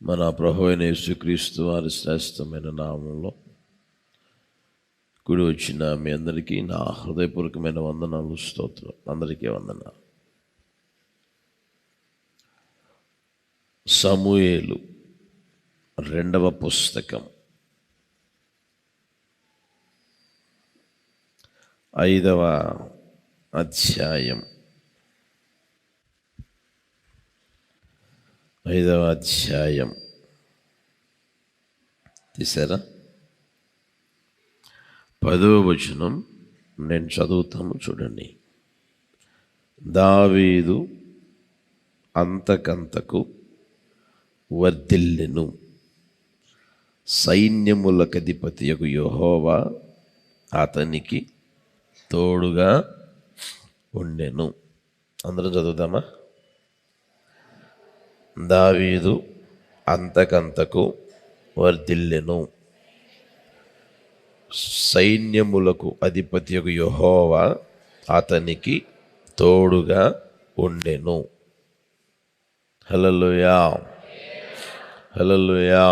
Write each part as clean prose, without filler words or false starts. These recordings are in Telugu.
మన ప్రభువైన యేసుక్రీస్తు వారి శ్రేష్టమైన నామంలో కూడి వచ్చిన మీ అందరికీ నా హృదయపూర్వకమైన వందనాలు, స్తోత్రం. అందరికీ వందనాలు. సమూయేలు 2వ పుస్తకం 5వ అధ్యాయం 5వ అధ్యాయం తీసారా? 10వ వచనం నేను చదువుతాను, చూడండి. దావీదు అంతకంతకు వర్ధిల్లెను, సైన్యములకధిపతియగు యెహోవా అతనికి తోడుగా ఉండెను. అందరం చదువుదామా? దావీదు అంతకంతకు వర్ధిల్లెను, సైన్యములకు అధిపతియగు యెహోవా అతనికి తోడుగా ఉండెను. హల్లెలూయా, హల్లెలూయా.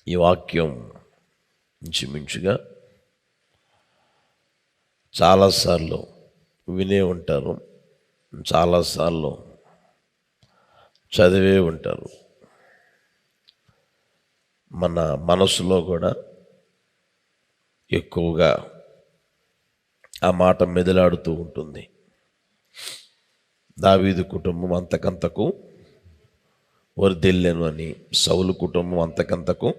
ఈ వాక్యం ఇంచుమించుగా చాలాసార్లు వినే ఉంటారు, చాలాసార్లు చదివే ఉంటారు. మన మనసులో కూడా ఎక్కువగా ఆ మాట మెదలాడుతూ ఉంటుంది. దావీదు కుటుంబం అంతకంతకు వర్ధిల్లెను అని, సౌలు కుటుంబం అంతకంతకు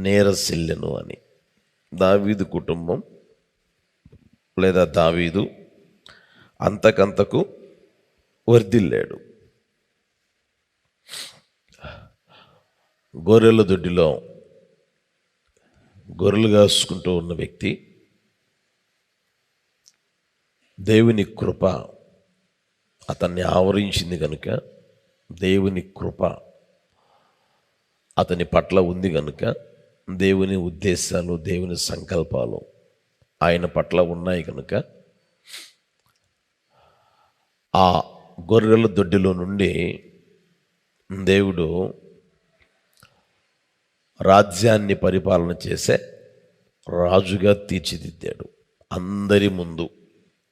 నీరసిల్లెను అని. దావీదు కుటుంబం లేదా దావీదు అంతకంతకు వర్ధిల్లాడు. గొర్రెల దొడ్డిలో గొర్రెలు కాసుకుంటూ ఉన్న వ్యక్తి, దేవుని కృప అతన్ని ఆవరించింది కనుక, దేవుని కృప అతని పట్ల ఉంది కనుక, దేవుని ఉద్దేశాలు, దేవుని సంకల్పాలు ఆయన పట్ల ఉన్నాయి కనుక, ఆ గొర్రెల దొడ్డిలో నుండి దేవుడు రాజ్యాన్ని పరిపాలన చేసే రాజుగా తీర్చిదిద్దాడు. అందరి ముందు,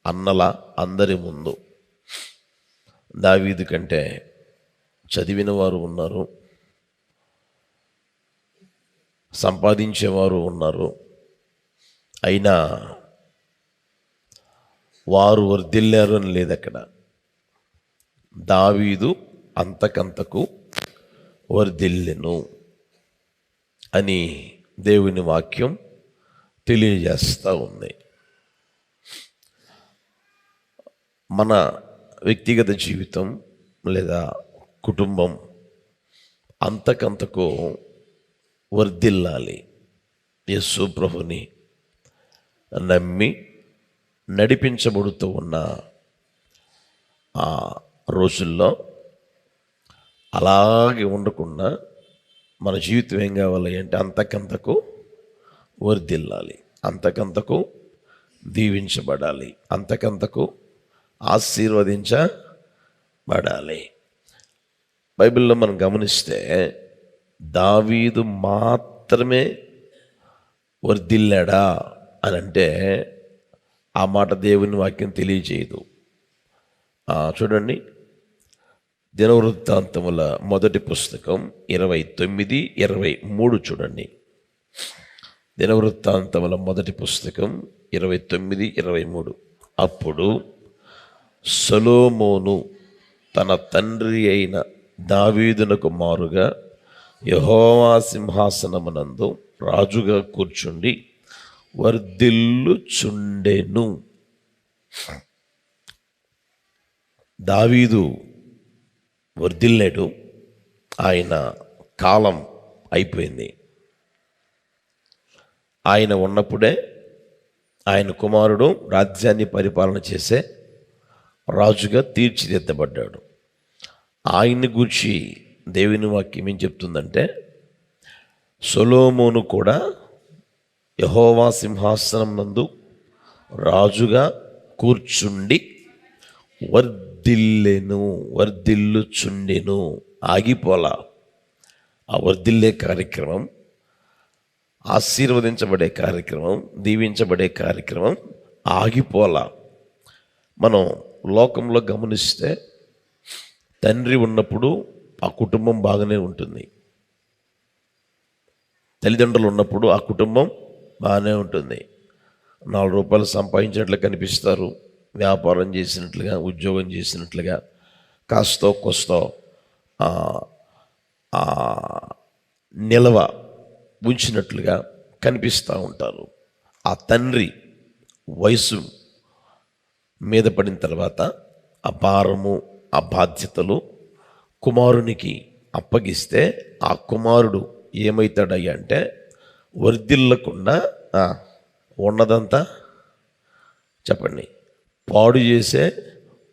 అన్నల అందరి ముందు. దావీదు కంటే చదివిన వారు ఉన్నారు, సంపాదించేవారు ఉన్నారు. అయినా వారు వర్ధిల్లారు అని లేదు అక్కడ. దావీదు అంతకంతకు వర్ధిల్లెను అని దేవుని వాక్యం తెలియజేస్తూ ఉంది. మన వ్యక్తిగత జీవితం లేదా కుటుంబం అంతకంతకు వర్ధిల్లాలి. యేసు ప్రభుని నమ్మి నడిపించబడుతూ ఉన్న ఆ రోజుల్లో అలాగే ఉండకుండా మన జీవితం ఏం కావాలి అంటే అంతకంతకు వర్ధిల్లాలి, అంతకంతకు దీవించబడాలి, అంతకంతకు ఆశీర్వదించబడాలి. బైబిల్లో మనం గమనిస్తే దావీదు మాత్రమే వర్ధిల్లాడా అని అంటే ఆ మాట దేవుని వాక్యం తెలియజేయదు. చూడండి, దినవృత్తాంతముల 1వ పుస్తకం 29-23 చూడండి. దినవృత్తాంతముల 1వ పుస్తకం 29-23. అప్పుడు సొలొమోను తన తండ్రి అయిన దావీదునకు మారుగా యెహోవా సింహాసనమునందు రాజుగా కూర్చుండి వర్ధిల్లుచుండెను. దావీదు వర్ధిల్లాడు, ఆయన కాలం అయిపోయింది. ఆయన ఉన్నప్పుడే ఆయన కుమారుడు రాజ్యాన్ని పరిపాలన చేసే రాజుగా తీర్చిదిద్దబడ్డాడు. ఆయన్ని గూర్చి దేవుని వాక్యం ఏం చెప్తుందంటే, సొలొమోను కూడా యెహోవా సింహాసనం నందు రాజుగా కూర్చుండి వర్ధిల్లుచుండెను, ఆగిపోలా. ఆ వర్ధిల్లే కార్యక్రమం, ఆశీర్వదించబడే కార్యక్రమం, దీవించబడే కార్యక్రమం ఆగిపోలా. మనం లోకంలో గమనిస్తే తండ్రి ఉన్నప్పుడు ఆ కుటుంబం బాగానే ఉంటుంది, తల్లిదండ్రులు ఉన్నప్పుడు ఆ కుటుంబం బాగానే ఉంటుంది. 4 రూపాయలు సంపాదించినట్లుగా కనిపిస్తారు, వ్యాపారం చేసినట్లుగా, ఉద్యోగం చేసినట్లుగా, కాస్తో కోస్తో నిల్వ ఉంచినట్లుగా కనిపిస్తూ ఉంటారు. ఆ తండ్రి వయసు మీద పడిన తర్వాత ఆ భారము, ఆ బాధ్యతలు కుమారునికి అప్పగిస్తే ఆ కుమారుడు ఏమవుతాడయ్యా అంటే వర్ధిల్లకుండా ఉన్నదంతా చెప్పండి పాడు చేసే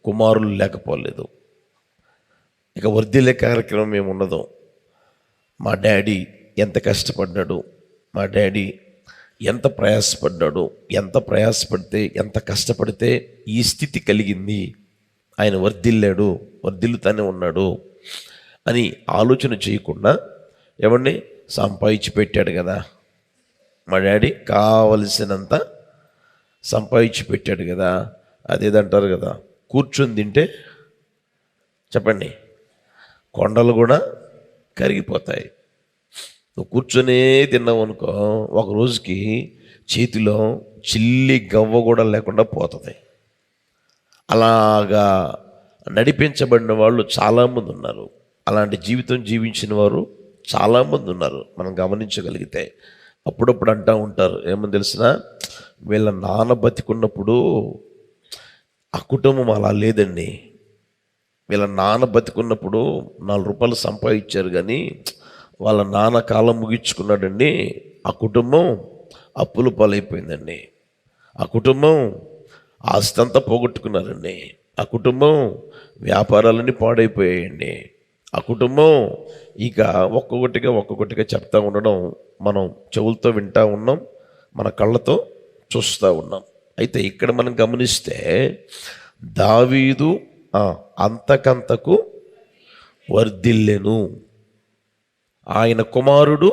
కుమారులు లేకపోలేదు. ఇక వర్ధిల్లే కార్యక్రమం ఏమున్నదో, మా డాడీ ఎంత కష్టపడ్డాడు, మా డాడీ ఎంత ప్రయాసపడ్డాడు, ఎంత ప్రయాసపడితే ఎంత కష్టపడితే ఈ స్థితి కలిగింది, ఆయన వర్ధిల్లాడు, వర్ధిల్లుతానే ఉన్నాడు అని ఆలోచన చేయకుండా ఏమండి సంపాదించి పెట్టాడు కదా, మా డాడీ కావలసినంత సంపాదించి పెట్టాడు కదా, అదేదంటారు కదా, కూర్చొని తింటే చెప్పండి కొండలు కూడా కరిగిపోతాయి. నువ్వు కూర్చొనే తిన్నావు అనుకో, ఒక రోజుకి చేతిలో చిల్లి గవ్వ కూడా లేకుండా పోతుంది. అలాగా నడిపించబడిన వాళ్ళు చాలామంది ఉన్నారు, అలాంటి జీవితం జీవించిన వారు చాలామంది ఉన్నారు. మనం గమనించగలిగితే అప్పుడప్పుడు అంటూ ఉంటారు, ఏమని తెలిసిన, వీళ్ళ నాన్న బతికున్నప్పుడు ఆ కుటుంబం అలా లేదండి, వీళ్ళ నాన్న బతికున్నప్పుడు 4 రూపాయలు సంపాదించారు కానీ వాళ్ళ నాన్న కాలం ముగించుకున్నాడండి, ఆ కుటుంబం అప్పుల పాలైపోయిందండి, ఆ కుటుంబం ఆస్తి అంతా పోగొట్టుకున్నారండి, ఆ కుటుంబం వ్యాపారాలన్నీ పాడైపోయాయండి, ఆ కుటుంబం ఇక ఒక్కొక్కటిగా చెప్తా ఉండడం మనం చెవులతో వింటూ ఉన్నాం, మన కళ్ళతో చూస్తూ ఉన్నాం. అయితే ఇక్కడ మనం గమనిస్తే దావీదు అంతకంతకు వర్ధిల్లెను, ఆయన కుమారుడు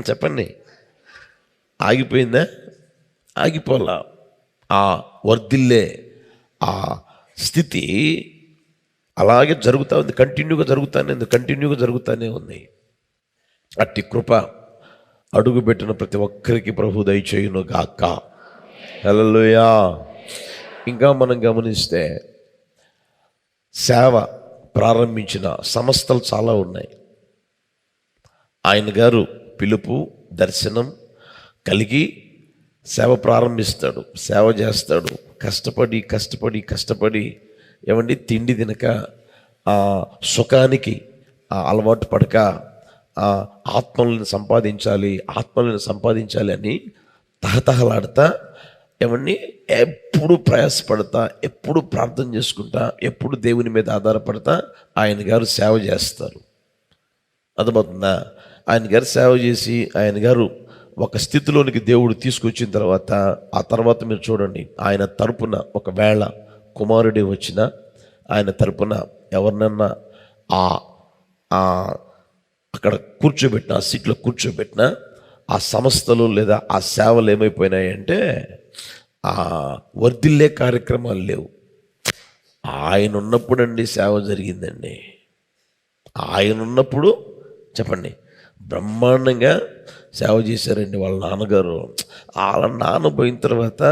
చెప్పండి ఆగిపోయిందా? ఆగిపోలా. ఆ వర్ధిల్లే ఆ స్థితి అలాగే జరుగుతూ ఉంది, కంటిన్యూగా జరుగుతూనే ఉంది. అట్టి కృప అడుగుపెట్టిన ప్రతి ఒక్కరికి ప్రభు దయచేయును గాక. హల్లెలూయా. ఇంకా మనం గమనిస్తే సేవ ప్రారంభించిన సంస్థలు చాలా ఉన్నాయి. ఆయన గారు పిలుపు, దర్శనం కలిగి సేవ ప్రారంభిస్తాడు, సేవ చేస్తాడు, కష్టపడి ఏమండి తిండి తినక, సుఖానికి అలవాటు పడక, ఆత్మలను సంపాదించాలి అని తహతహలాడతా ఏమండి ఎప్పుడు ప్రయాసపడతా, ఎప్పుడు ప్రార్థన చేసుకుంటా, ఎప్పుడు దేవుని మీద ఆధారపడతా ఆయన గారు సేవ చేస్తారు. అర్థమవుతుందా? ఆయన గారు సేవ చేసి ఆయన గారు ఒక స్థితిలోనికి దేవుడు తీసుకొచ్చిన తర్వాత, ఆ తర్వాత మీరు చూడండి, ఆయన తరపున ఒకవేళ కుమారుడే వచ్చినా, ఆయన తరపున ఎవరినన్నా అక్కడ కూర్చోబెట్టిన, ఆ సీట్లో కూర్చోబెట్టిన ఆ సంస్థలు లేదా ఆ సేవలు ఏమైపోయినాయంటే వర్ధిల్లే కార్యక్రమాలు లేవు. ఆయన ఉన్నప్పుడండి సేవ జరిగిందండి, ఆయన ఉన్నప్పుడు చెప్పండి బ్రహ్మాండంగా సేవ చేశారండి వాళ్ళ నాన్నగారు. వాళ్ళ నాన్న పోయిన తర్వాత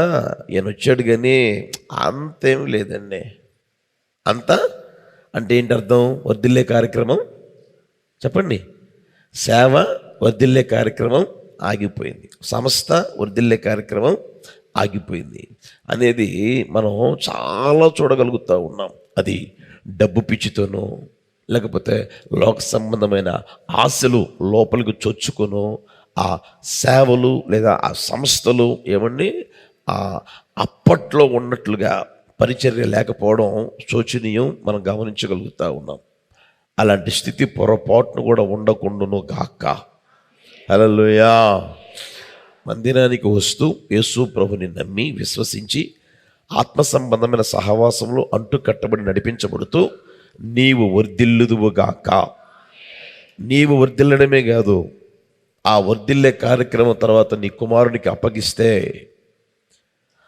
ఈయన వచ్చాడు కానీ అంతేం లేదండి. అంతా అంటే ఏంటి అర్థం? వర్ధిల్లే కార్యక్రమం చెప్పండి, సేవ వర్ధిల్లే కార్యక్రమం ఆగిపోయింది, సంస్థ వర్ధిల్లే కార్యక్రమం ఆగిపోయింది అనేది మనం చాలా చూడగలుగుతూ ఉన్నాం. అది డబ్బు పిచ్చితోనో, లేకపోతే లోక సంబంధమైన ఆశలు లోపలికి చొచ్చుకొనో ఆ సేవలు లేదా ఆ సంస్థలు ఏమండి అప్పట్లో ఉన్నట్లుగా పరిచర్య లేకపోవడం శోచనీయం, మనం గమనించగలుగుతూ ఉన్నాం. అలాంటి స్థితి పొరపాటును కూడా ఉండకుండాను గాక. హల్లెలూయా. మందిరానికి వస్తూ యేసు ప్రభుని నమ్మి విశ్వసించి ఆత్మ సంబంధమైన సహవాసంలో అంటు కట్టబడి నడిపించబడుతూ నీవు వర్ధిల్లుదువుగాక. నీవు వర్ధిల్లడమే కాదు, ఆ వర్ధిల్లే కార్యక్రమం తర్వాత నీ కుమారునికి అప్పగిస్తే,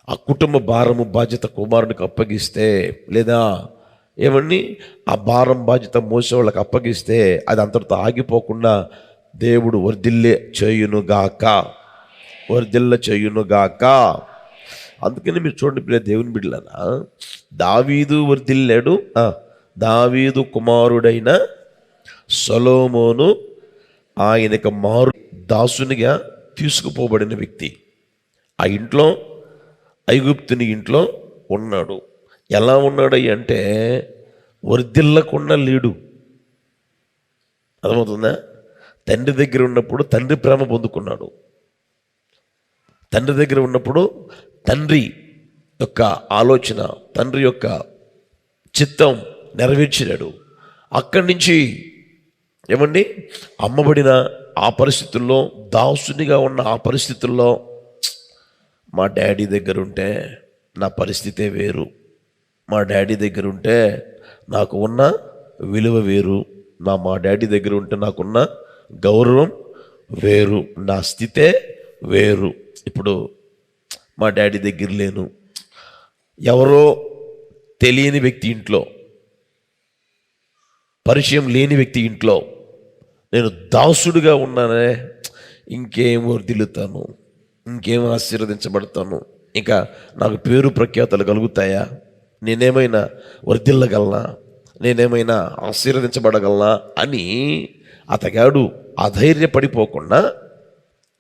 ఆ కుటుంబ భారము బాధ్యత కుమారునికి అప్పగిస్తే, లేదా ఏమని ఆ భారం బాధ్యత మోసే వాళ్ళకి అప్పగిస్తే అది అంతటితో ఆగిపోకుండా దేవుడు వర్ధిల్లే చేయునుగాక, వర్ధిల్ల చేయునుగాక. అందుకని మీరు చూడండి ప్రియ దేవుని బిడ్డలారా, దావీదు వర్ధిల్లాడు. దావీదు కుమారుడైన సొలొమోను ఆయనకు మారు దాసునిగా తీసుకుపోబడిన వ్యక్తి. ఆ ఇంట్లో ఐగుప్తుని ఇంట్లో ఉన్నాడు. ఎలా ఉన్నాడు అంటే వర్ధిల్లకుండా లేడు. అర్థమవుతుందా? తండ్రి దగ్గర ఉన్నప్పుడు తండ్రి ప్రేమ పొందుకున్నాడు. తండ్రి దగ్గర ఉన్నప్పుడు తండ్రి యొక్క ఆలోచన, తండ్రి యొక్క చిత్తం నెరవేర్చినాడు. అక్కడి నుంచి ఏమండి అమ్మబడిన ఆ పరిస్థితుల్లో, దాసునిగా ఉన్న ఆ పరిస్థితుల్లో, మా డాడీ దగ్గర ఉంటే నా పరిస్థితే వేరు, మా డాడీ దగ్గర ఉంటే నాకు ఉన్న విలువ వేరు, మా డాడీ దగ్గర ఉంటే నాకున్న గౌరవం వేరు, నా స్థితే వేరు. ఇప్పుడు మా డాడీ దగ్గర లేను, ఎవరో తెలియని వ్యక్తి ఇంట్లో, పరిచయం లేని వ్యక్తి ఇంట్లో నేను దాసుడుగా ఉన్నానే, ఇంకేం వర్ధిల్లుతాను, ఇంకేం ఆశీర్వదించబడతాను, ఇంకా నాకు పేరు ప్రఖ్యాతలు కలుగుతాయా, నేనేమైనా వర్ధిల్లగలనా, నేనేమైనా ఆశీర్వదించబడగలనా అని అతగాడు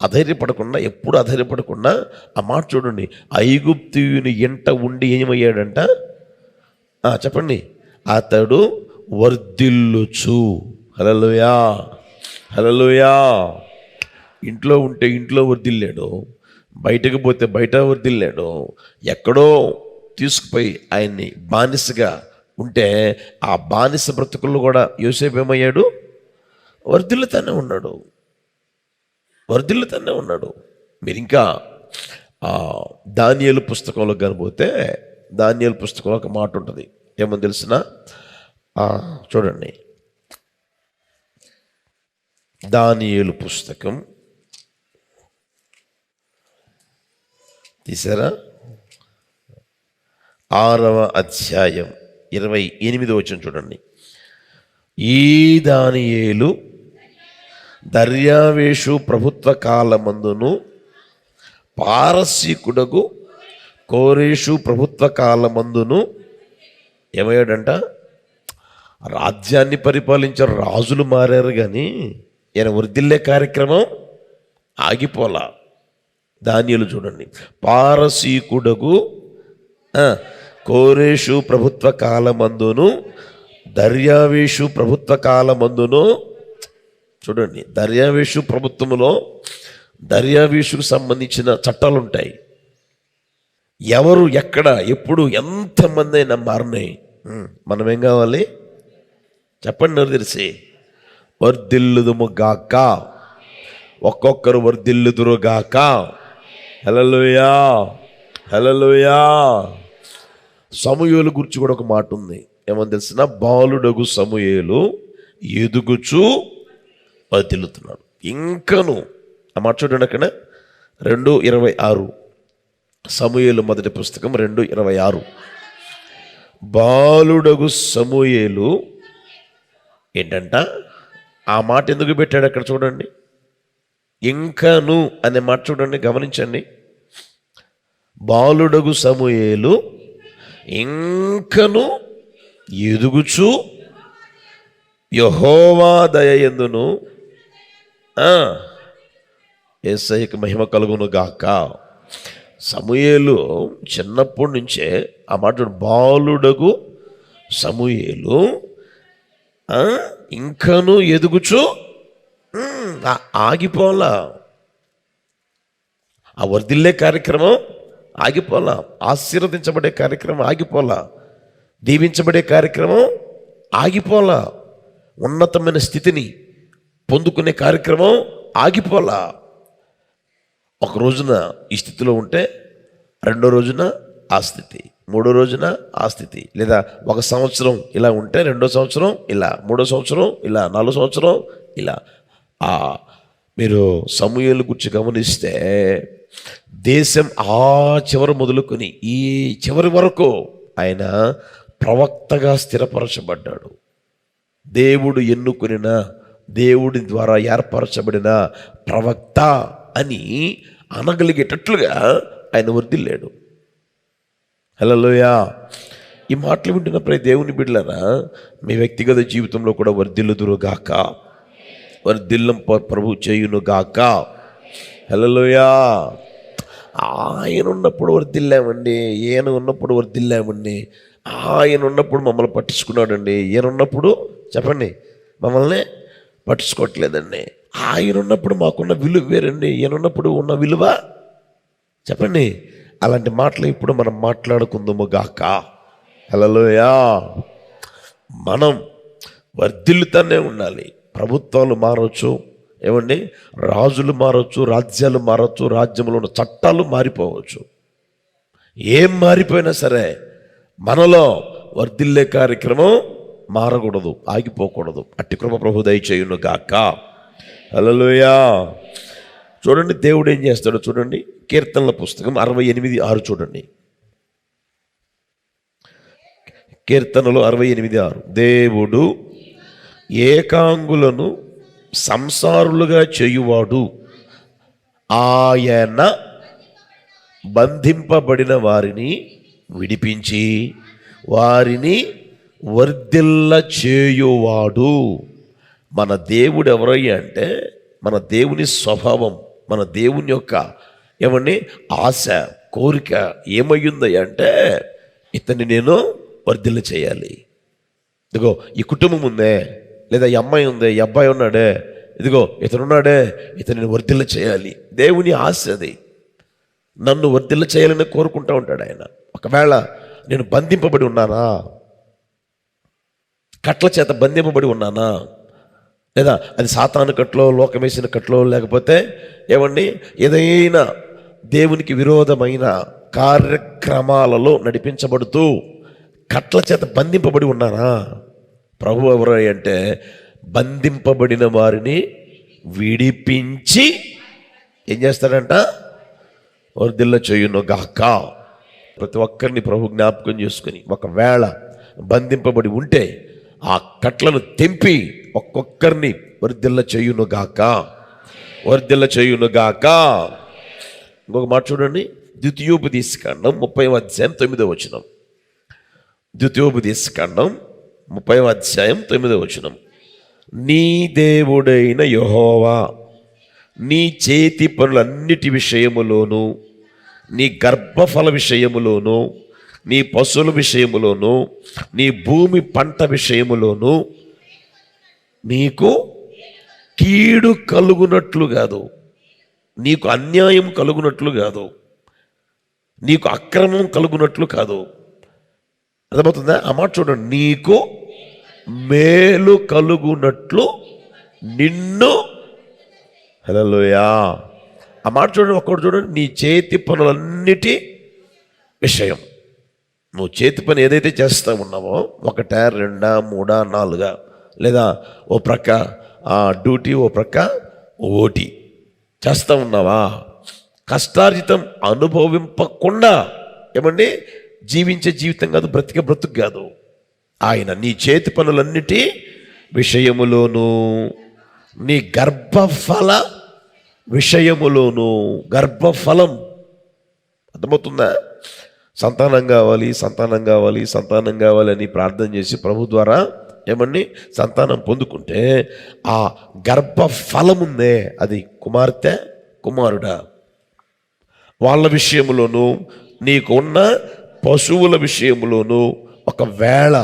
అధైర్యపడకుండా, ఎప్పుడు అధైర్యపడకుండా ఆ మాట చూడండి, ఐగుప్తీయుని ఎంట ఉండి ఏమయ్యాడంట? చెప్పండి, అతడు వర్ధిల్లుచు. హల్లెలూయా, హల్లెలూయా. ఇంట్లో ఉంటే ఇంట్లో వర్ధిల్లాడు, బయటకు పోతే బయట వర్ధిల్లాడు. ఎక్కడో తీసుకుపోయి ఆయన్ని బానిసగా ఉంటే ఆ బానిస బ్రతుకుల్లో కూడా యోసేపు ఏమయ్యాడు? వర్ధిల్లుతూనే ఉన్నాడు, వర్ధిల్లుతూనే ఉన్నాడు. మీరు ఇంకా దానియేలు పుస్తకంలో కనిపోతే, దానియేలు పుస్తకంలో ఒక మాట ఉంటుంది, ఏమని తెలిసిన? చూడండి, దానియేలు పుస్తకం తీసారా? 6వ అధ్యాయం 28వ వచనం చూడండి. ఈ దానియేలు దర్యావేషు ప్రభుత్వ కాలమందును పారసీకుడగు కోరేషు ప్రభుత్వ కాలమందును ఏమయ్యాడంట? రాజ్యాన్ని పరిపాలించారు, రాజులు మారారు, కానీ ఈయన వర్ధిల్లే కార్యక్రమం ఆగిపోలా. దానియేలు చూడండి, పారసీకుడగు కోరేషు ప్రభుత్వ కాలమందును దర్యావేషు ప్రభుత్వ కాలమందును. చూడండి, దర్యావేషు ప్రభుత్వములో దర్యావేషుకు సంబంధించిన చట్టాలు ఉంటాయి. ఎవరు ఎక్కడ ఎప్పుడు ఎంతమంది అయినా మారినాయి, మనం ఏం కావాలి చెప్పండి? నన్ను తెలిసి వర్ధిల్లుదుము గాక, ఒక్కొక్కరు వర్ధిల్లుదురు గాక. హల్లెలూయా, హల్లెలూయా. సమూయేలు గురించి కూడా ఒక మాట ఉంది, ఏమని తెలిసిన? బాలుడగు సమూయేలు ఎదుగుచు వర్ధిల్లుతున్నాడు. ఇంకను ఆ మాట చూడండి, అక్కడ 2:26 సమూయేలు మొదటి పుస్తకం 2:26. బాలుడగు సమూయేలు ఏంటంట? ఆ మాట ఎందుకు పెట్టాడు అక్కడ చూడండి, ఇంకను అనే మాట చూడండి, గమనించండి. బాలుడగు సమూయేలు ఇంకను ఎదుగుచు యెహోవా దయయందును యేసయ్యకు మహిమ కలుగును గాక. సమూయేలు చిన్నప్పటి నుంచే ఆ మాట, బాలుడగు సమూయేలు ఇంకను ఎదుగుచు ఆగిపోలా. ఆ వర్ధిల్లే కార్యక్రమం ఆగిపోలా, ఆశీర్వదించబడే కార్యక్రమం ఆగిపోలా, దీవించబడే కార్యక్రమం ఆగిపోలా, ఉన్నతమైన స్థితిని పొందుకునే కార్యక్రమం ఆగిపోలా. ఒక రోజున ఈ స్థితిలో ఉంటే రెండో రోజున ఆ స్థితి, మూడో రోజున ఆ స్థితి, లేదా ఒక సంవత్సరం ఇలా ఉంటే రెండో సంవత్సరం ఇలా, మూడో సంవత్సరం ఇలా, నాలుగో సంవత్సరం ఇలా. మీరు సమూయేలు గురించి గమనిస్తే దేశం ఆ చివరి మొదలుకొని ఈ చివరి వరకు ఆయన ప్రవక్తగా స్థిరపరచబడ్డాడు. దేవుడు ఎన్నుకొనిన, దేవుడి ద్వారా ఏర్పరచబడిన ప్రవక్త అని అనగలిగేటట్లుగా ఆయన వర్ధిల్లాడు. హల్లెలూయా. ఈ మాటలు వింటున్న ప్రతి దేవుని బిడ్డలారా, మీ వ్యక్తిగత జీవితంలో కూడా వర్ధిల్లుదురుగాక, వర్ధిల్లం ప్రభు చేయునుగాక. హల్లెలూయా. ఆయన ఉన్నప్పుడు వర్ధిల్లామండి, ఈయన ఉన్నప్పుడు వర్ధిల్లామండి. ఆయన ఉన్నప్పుడు మమ్మల్ని పట్టించుకున్నాడండి, ఈయన ఉన్నప్పుడు చెప్పండి మమ్మల్ని పట్టించుకోవట్లేదండి. ఆయన ఉన్నప్పుడు మాకున్న విలువ వేరండి, ఈయన ఉన్నప్పుడు ఉన్న విలువ చెప్పండి. అలాంటి మాటలు ఇప్పుడు మనం మాట్లాడుకుందాము గాక. హల్లెలూయా. మనం వర్ధిల్లుతూనే ఉండాలి. ప్రభుత్వాలు మారవచ్చు, ఏమండి, రాజులు మారవచ్చు, రాజ్యాలు మారవచ్చు, రాజ్యంలో ఉన్న చట్టాలు మారిపోవచ్చు. ఏం మారిపోయినా సరే మనలో వర్ధిల్లే కార్యక్రమం మారకూడదు, ఆగిపోకూడదు. అట్టి కృప ప్రభు దయచేయును గాక. హల్లెలూయా. చూడండి దేవుడు ఏం చేస్తాడో చూడండి. కీర్తనల పుస్తకం 68:6 చూడండి. కీర్తనలు 68:6. దేవుడు ఏకాంగులను సంసారులుగా చేయువాడు, ఆయన బంధింపబడిన వారిని విడిపించి వారిని వర్ధిల్ల చేయువాడు. మన దేవుడు ఎవరయ్యా అంటే, మన దేవుని స్వభావం, మన దేవుని యొక్క ఏమండి ఆశ, కోరిక ఏమయ్యిందయ్యా అంటే, ఇతన్ని నేను వర్ధిల్ల చేయాలి. ఇదిగో ఈ కుటుంబం ఉందే, లేదా ఈ అమ్మాయి ఉందే, ఈ అబ్బాయి ఉన్నాడే, ఇదిగో ఇతనున్నాడే, ఇతన్ని వర్ధిల్ల చేయాలి. దేవుని ఆశ అది. నన్ను వర్ధిల్ల చేయాలని కోరుకుంటూ ఉంటాడు ఆయన. ఒకవేళ నేను బంధింపబడి ఉన్నానా, కట్ల చేత బంధింపబడి ఉన్నానా, లేదా అది సాతాను కట్లో, లోకమేసిన కట్లో, లేకపోతే ఏమండి ఏదైనా దేవునికి విరోధమైన కార్యక్రమాలలో నడిపించబడుతూ కట్ల చేత బంధింపబడి ఉన్నానా? ప్రభు ఎవరు అంటే, బంధింపబడిన వారిని విడిపించి ఏం చేస్తాడంట? వర్ధిల్ల చేయును గాక. ప్రతి ఒక్కరిని ప్రభు జ్ఞాపకం చేసుకుని, ఒకవేళ బంధింపబడి ఉంటే ఆ కట్లను తెంపి ఒక్కొక్కరిని వర్ధిల్ల చేయును గాక, వర్ధిల్ల చేయును గాక. ఇంకొక మాట చూడండి, ద్వితీయోపదేశకాండం 30:9. ద్వితీయోపదేశకాండం 30:9. నీ దేవుడైన యెహోవా నీ చేతి పనులన్నిటి విషయములోను, నీ గర్భఫల విషయములోను, నీ పశువుల విషయములోను, నీ భూమి పంట విషయములోను నీకు కీడు కలుగునట్లు కాదు, నీకు అన్యాయం కలుగునట్లు కాదు, నీకు అక్రమం కలుగునట్లు కాదు. అర్థమవుతుందా? ఆ మాట చూడండి. నీకు మేలు కలుగునట్లు నిన్ను, హల్లెలూయా. ఆ మాట చూడండి, ఒక్కటి చూడండి. నీ చేతి పనులన్నిటి విషయం, నువ్వు చేతి పని ఏదైతే చేస్తూ ఉన్నావో, 1, 2, 3, 4, లేదా ఓ ప్రక్క డ్యూటీ, ఓ ప్రక్క ఓటీ చేస్తూ ఉన్నావా? కష్టార్జితం అనుభవింపకుండా ఏమండి జీవించే జీవితం కాదు, బ్రతికే బ్రతుకు కాదు. ఆయన నీ చేతి పనులన్నిటి విషయములోను, నీ గర్భఫల విషయములోను. గర్భఫలం అర్థమవుతుందా? సంతానం కావాలి, సంతానం కావాలి, సంతానం కావాలి అని ప్రార్థన చేసి ప్రభు ద్వారా ఏమండి సంతానం పొందుకుంటే ఆ గర్భఫలం ఉందే, అది కుమార్తె, కుమారుడా, వాళ్ళ విషయములోను, నీకు ఉన్న పశువుల విషయములోను. ఒకవేళ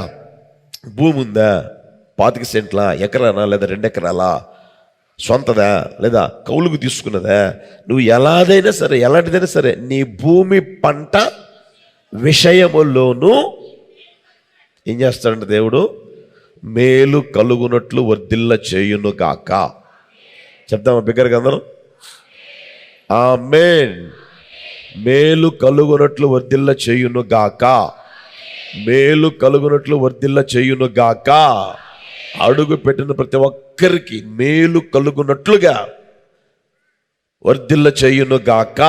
భూమి ఉందా, 25 సెంట్ల, ఎకరానా, లేదా 2 ఎకరాలా, సొంతదా, లేదా కౌలుకు తీసుకున్నదా, నువ్వు ఎలాంటిదైనా సరే నీ భూమి పంట విషయములోను ఏం చేస్తాడంటే దేవుడు మేలు కలుగునట్లు వర్ధిల్ల చేయును గాక. చెప్దామా బిగ్గరగా అందరం? ఆమేన్. మేలు కలుగునట్లు వర్ధిల్ల చేయును గాక. మేలు కలుగునట్లు వర్ధిల్ల చేయును గాక. అడుగు పెట్టిన ప్రతి ఒక్కరికి మేలు కలుగునట్లుగా వర్ధిల్ల చేయును గాక.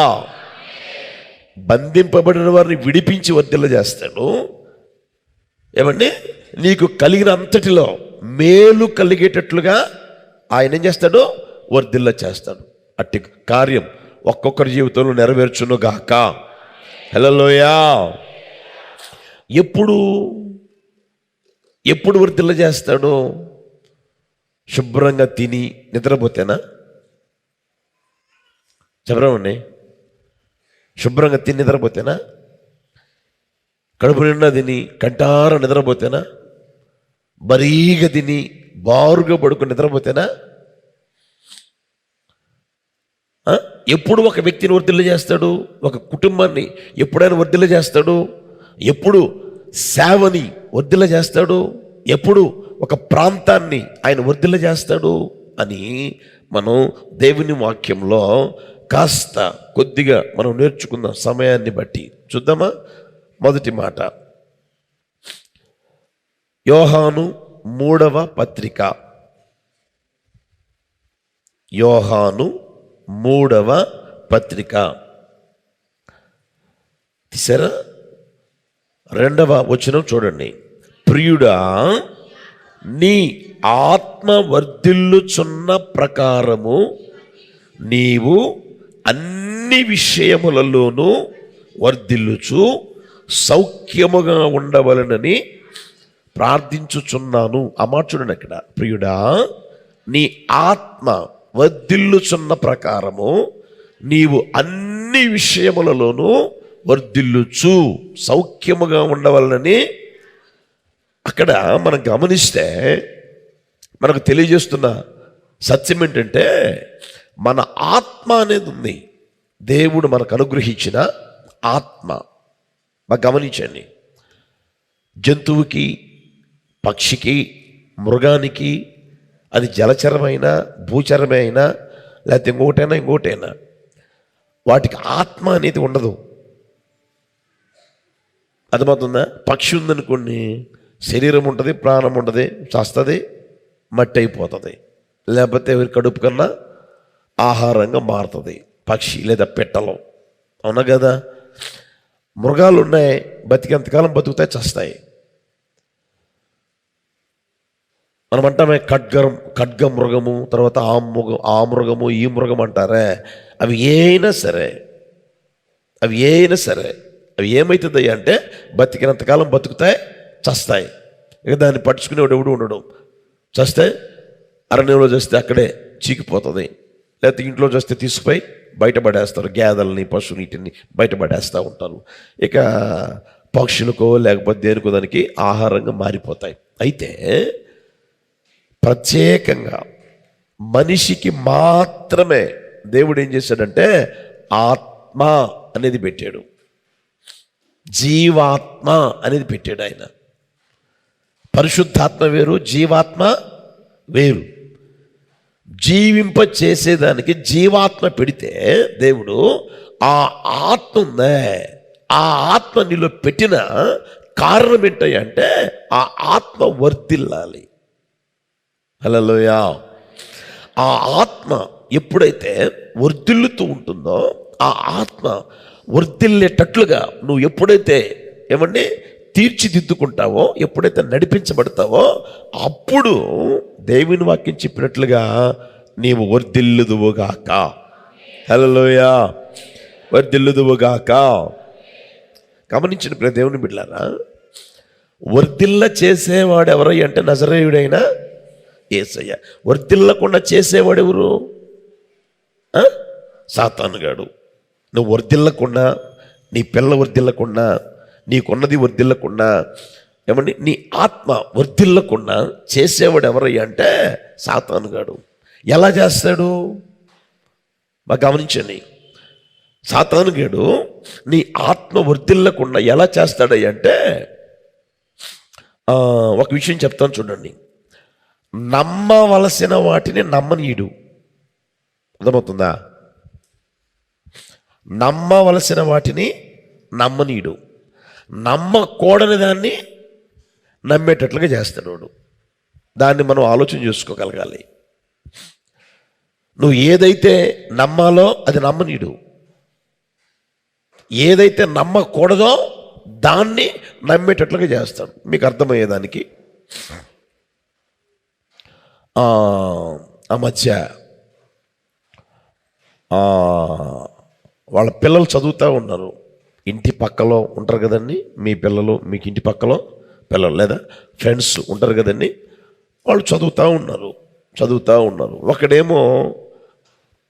బంధింపబడిన వారిని విడిపించి వర్ధిల్ల చేస్తాడు. ఏమండి, నీకు కలిగిన అంతటిలో మేలు కలిగేటట్లుగా ఆయన ఏం చేస్తాడు? వర్ధిల్ల చేస్తాడు. అట్టి కార్యం ఒక్కొక్కరి జీవితంలో నెరవేర్చును గాక. హల్లెలూయా. ఎప్పుడు వర్ధిల్ల చేస్తాడు? శుభ్రంగా తిని నిద్రపోతేనా? చెప్పండి. శుభ్రంగా తిని నిద్రపోతేనా? కడుపు నిండా తిని కంటార నిద్రపోతేనా? బరీగా తిని బారుగా పడుకుని నిద్రపోతేనా? ఎప్పుడు ఒక వ్యక్తిని వర్ధిల్ల చేస్తాడు? ఒక కుటుంబాన్ని ఎప్పుడైనా వర్ధిల్ల చేస్తాడు? ఎప్పుడు సేవని వర్ధిల్ల చేస్తాడు? ఎప్పుడు ఒక ప్రాంతాన్ని ఆయన వర్ధిల్ల చేస్తాడు అని మనం దేవుని వాక్యంలో కాస్త కొద్దిగా మనం నేర్చుకుందాం సమయాన్ని బట్టి. చూద్దామా? మొదటి మాట, యోహాను 3వ పత్రిక. యోహాను 3వ పత్రిక తీసారా? 2వ వచనం చూడండి. ప్రియుడా, నీ ఆత్మ వర్ధిల్లుచున్న ప్రకారము నీవు అన్ని విషయములలోనూ వర్ధిల్లుచు సౌఖ్యముగా ఉండవలనని ప్రార్థించుచున్నాను. ఆ మాట చూడండి అక్కడ. ప్రియుడా, నీ ఆత్మ వర్ధిల్లుచున్న ప్రకారము నీవు అన్ని విషయములలోనూ వర్ధిల్లుచు సౌఖ్యముగా ఉండవలనని. అక్కడ మనం గమనిస్తే మనకు తెలియజేస్తున్న సత్యం ఏంటంటే, మన ఆత్మ అనేది ఉంది. దేవుడు మనకు అనుగ్రహించిన ఆత్మ. బాగా గమనించండి. జంతువుకి, పక్షికి, మృగానికి, అది జలచరమైనా భూచరమే అయినా లేకపోతే ఇంకోటైనా వాటికి ఆత్మ అనేది ఉండదు. అర్థమవుతుందా? పక్షి ఉందనుకోండి, శరీరం ఉంటుంది, ప్రాణం ఉంటుంది, చేస్తుంది, మట్టి అయిపోతుంది, లేకపోతే ఎవరి కడుపు కన్నా ఆహారంగా మారుతుంది పక్షి లేదా పెట్టలో. అవునా కదా? మృగాలు ఉన్నాయి, బతికేంతకాలం బతుకుతాయి, చస్తాయి. మనం అంటామే ఖడ్గ మృగము, తర్వాత ఆ మృగము ఈ మృగం అంటారే. అవి అయినా సరే అవి ఏమవుతుంది అంటే బతికినంతకాలం బతుకుతాయి, చస్తాయి. ఇక దాన్ని పట్టుకునేవాడు ఎవడు ఉండడం. చస్తే అరణ్యంలో చేస్తే అక్కడే చీకిపోతుంది, లేకపోతే ఇంట్లో చేస్తే తీసుకుపోయి బయటపడేస్తారు. గేదెలని, పశువునీటిని బయటపడేస్తూ ఉంటారు. ఇక పక్షులకో లేకపోతే దేనికో దానికి ఆహారంగా మారిపోతాయి. అయితే ప్రత్యేకంగా మనిషికి మాత్రమే దేవుడు ఏం చేశాడంటే ఆత్మ అనేది పెట్టాడు, జీవాత్మ అనేది పెట్టాడు ఆయన. పరిశుద్ధాత్మ వేరు, జీవాత్మ వేరు. జీవింప చేసేదానికి జీవాత్మ పెడితే దేవుడు ఆ ఆత్మ ఉందే, ఆ ఆత్మ నీలో పెట్టిన కారణం ఏంటంటే ఆ ఆత్మ వర్ధిల్లాలి. హల్లెలూయా. ఆ ఆత్మ ఎప్పుడైతే వర్ధిల్లుతూ ఉంటుందో, ఆ ఆత్మ వర్ధిల్లేటట్లుగా నువ్వు ఎప్పుడైతే తీర్చిదిద్దుకుంటావో, ఎప్పుడైతే నడిపించబడతావో, అప్పుడు దేవుని వాక్యం చెప్పినట్లుగా నీవు వర్ధిల్లుదువుగాక. హల్లెలూయా. వర్ధిల్లుదువుగాక. గమనించిన ప్రియ దేవుని బిడ్డలారా, వర్ధిల్ల చేసేవాడు ఎవరై అంటే నజరేయుడైన యేసయ్య. వర్ధిల్లకుండా చేసేవాడు ఎవరు? సాతానుగాడు. నువ్వు వర్ధిల్లకుండా, నీ పిల్ల వర్ధిల్లకుండా, నీకున్నది వర్ధిల్లకుండా, నీ ఆత్మ వర్ధిల్లకుండా చేసేవాడు ఎవరయ్యా అంటే సాతానుగాడు. ఎలా చేస్తాడు? బాగా గమనించండి. సాతానుగాడు నీ ఆత్మ వర్ధిల్లకుండా ఎలా చేస్తాడయ్యా అంటే, ఒక విషయం చెప్తాను చూడండి. నమ్మవలసిన వాటిని నమ్మనీయుడు. అర్థమవుతుందా? నమ్మవలసిన వాటిని నమ్మనీయుడు, నమ్మకూడని దాన్ని నమ్మేటట్లుగా చేస్తాడు వాడు. దాన్ని మనం ఆలోచన చేసుకోగలగాలి. నువ్వు ఏదైతే నమ్మాలో అది నమ్మనీయుడు, ఏదైతే నమ్మకూడదో దాన్ని నమ్మేటట్లుగా చేస్తాడు. మీకు అర్థమయ్యేదానికి ఆ మధ్య వాళ్ళ పిల్లలు చదువుతూ ఉన్నారు. ఇంటి పక్కలో ఉంటారు కదండి మీ పిల్లలు, మీకు ఇంటి పక్కలో పిల్లలు లేదా ఫ్రెండ్స్ ఉంటారు కదండి, వాళ్ళు చదువుతూ ఉన్నారు. ఒకడేమో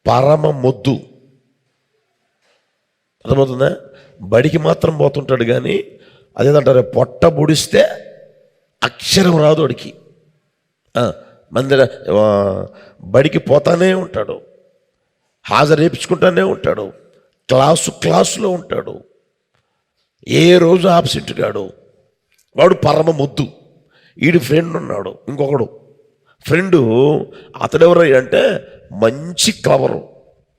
పరమ మొద్దు, అర్థమవుతుందా? బడికి మాత్రం పోతుంటాడు కానీ అదేంటంటారు, పొట్ట బుడిస్తే అక్షరం రాదు వాడికి. మందిర బడికి పోతానే ఉంటాడు, హాజరు వేయించుకుంటానే ఉంటాడు, క్లాసులో ఉంటాడు, ఏ రోజు ఆబ్సెంట్ కాడు. వాడు పరమ మొద్దు. వీడి ఫ్రెండ్ ఉన్నాడు, ఇంకొకడు ఫ్రెండు. అతడెవరయ్యా అంటే మంచి క్లవరు,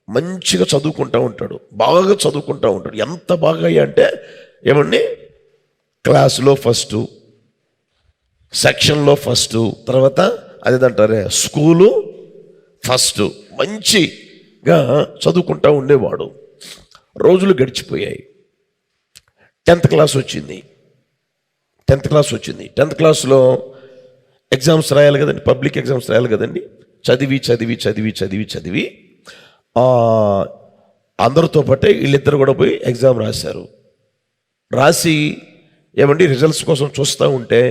మంచిగా చదువుకుంటూ ఉంటాడు, బాగా చదువుకుంటూ ఉంటాడు. ఎంత బాగా అయ్యా అంటే ఏమండి, క్లాసులో ఫస్టు, సెక్షన్లో ఫస్టు, తర్వాత అదేంటారే స్కూలు ఫస్ట్, మంచిగా చదువుకుంటూ ఉండేవాడు. రోజులు గడిచిపోయాయి. 10th క్లాస్ వచ్చింది. 10th క్లాస్లో ఎగ్జామ్స్ రాయాలి కదండి, పబ్లిక్ ఎగ్జామ్స్ రాయాలి కదండి. చదివి అందరితో పాటే వీళ్ళిద్దరు కూడా పోయి ఎగ్జామ్ రాసి ఏమండి రిజల్ట్స్ కోసం చూస్తూ ఉంటే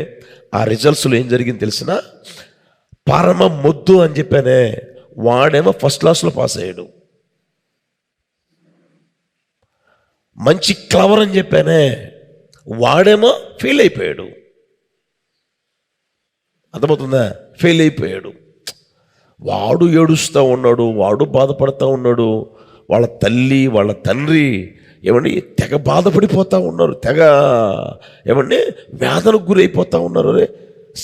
ఆ రిజల్ట్స్లో ఏం జరిగింది తెలిసిన, పరమ మొద్దు అని చెప్పానే వాడేమో ఫస్ట్ క్లాస్లో పాస్ అయ్యాడు. మంచి క్లవర్ అని చెప్పానే వాడేమో ఫెయిల్ అయిపోయాడు. అర్థమవుతుందా? ఫెయిల్ అయిపోయాడు. వాడు ఏడుస్తూ ఉన్నాడు, వాడు బాధపడుతూ ఉన్నాడు. వాళ్ళ తల్లి వాళ్ళ తండ్రి ఏమండి తెగ బాధపడిపోతూ ఉన్నారు, తెగ ఏమండి వేదనకు గురైపోతూ ఉన్నారు.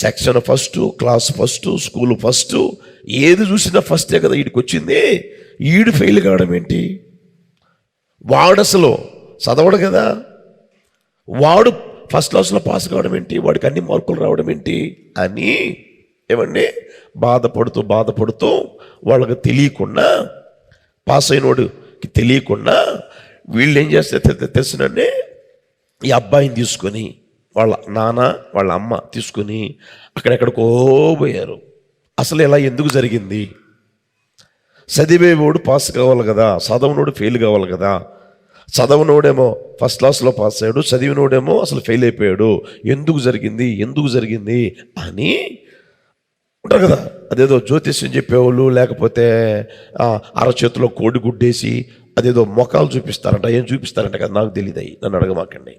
Section first, class first, school first, ఏది చూసినా ఫస్టే కదా వీడికి వచ్చింది. ఈడు ఫెయిల్ కావడం ఏంటి? వాడు అసలు చదవడు కదా, వాడు ఫస్ట్ క్లాస్లో పాస్ కావడం ఏంటి, వాడికి అన్ని మార్కులు రావడం ఏంటి అని ఏమండి బాధపడుతూ వాళ్ళకి తెలియకుండా, పాస్ అయిన వాడికి తెలియకుండా వీళ్ళు ఏం చేస్తే తెలిసినండి, ఈ అబ్బాయిని తీసుకొని వాళ్ళ నాన్న వాళ్ళ అమ్మ తీసుకొని అక్కడెక్కడికో పోయారు. అసలు ఇలా ఎందుకు జరిగింది? చదివేవాడు పాస్ కావాలి కదా, చదవనోడు ఫెయిల్ కావాలి కదా. చదవనోడేమో ఫస్ట్ క్లాస్లో పాస్ అయ్యాడు, చదివినోడేమో అసలు ఫెయిల్ అయిపోయాడు. ఎందుకు జరిగింది అని ఉంటారు కదా. అదేదో జ్యోతిష్యం చెప్పేవాళ్ళు, లేకపోతే అరచేతిలో కోడి గుడ్డేసి అదేదో మొఖాలు చూపిస్తారంట. ఏం చూపిస్తారంట కదా, నాకు తెలియదు, అయ్యి నన్ను అడగమాకండి.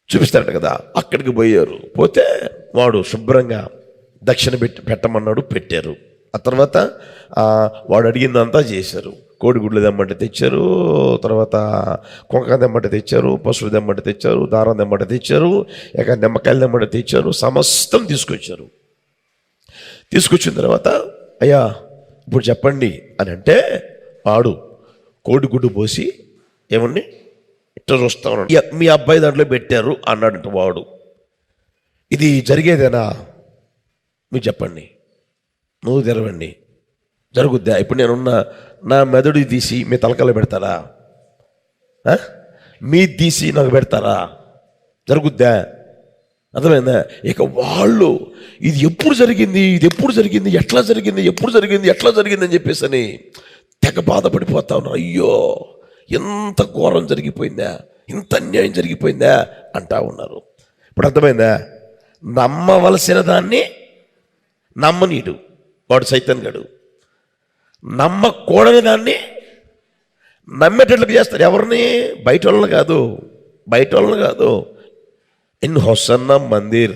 చూపిస్తారంట కదా. అక్కడికి పోతే వాడు శుభ్రంగా దక్షిణ పెట్టమన్నాడు, పెట్టారు. ఆ తర్వాత వాడు అడిగిందంతా చేశారు. కోడిగుడ్లు తెమ్మంటే తెచ్చారు, తర్వాత కొంక తెమ్మంటే తెచ్చారు, పశువులు తెమ్మంటే తెచ్చారు, దారం తెమ్మంటే తెచ్చారు, ఇక నిమ్మకాయలు తెమ్మంటే తెచ్చారు, సమస్తం తీసుకొచ్చిన తర్వాత అయ్యా ఇప్పుడు చెప్పండి అని అంటే వాడు కోడిగుడ్డు పోసి ఏమండి ఇట్లా చూస్తా ఉన్నాడు. మీ అబ్బాయి దాంట్లో పెట్టారు అన్నాడంట వాడు. ఇది జరిగేదేనా? మీరు చెప్పండి, నువ్వు తెరవండి, జరుగుద్దా? ఇప్పుడు నేనున్న నా మెదడు తీసి మీ తలకాయలో పెడతారా? మీ తీసి నాకు పెడతారా? జరుగుద్దా? అర్థమైందా? ఇక వాళ్ళు ఇది ఎప్పుడు జరిగింది, ఎట్లా జరిగింది అని చెప్పేసి అని తెగ బాధపడిపోతా ఉన్నారు. అయ్యో ఎంత ఘోరం జరిగిపోయిందా, ఇంత అన్యాయం జరిగిపోయిందా అంటా ఉన్నారు. ఇప్పుడు అర్థమైందా? నమ్మవలసిన దాన్ని నమ్మనీడు వాడు సైతాన్ గడు, నమ్మకూడని దాన్ని నమ్మేటట్లుగా చేస్తారు. ఎవరిని? బయట వాళ్ళని కాదు. In Hosanna Mandir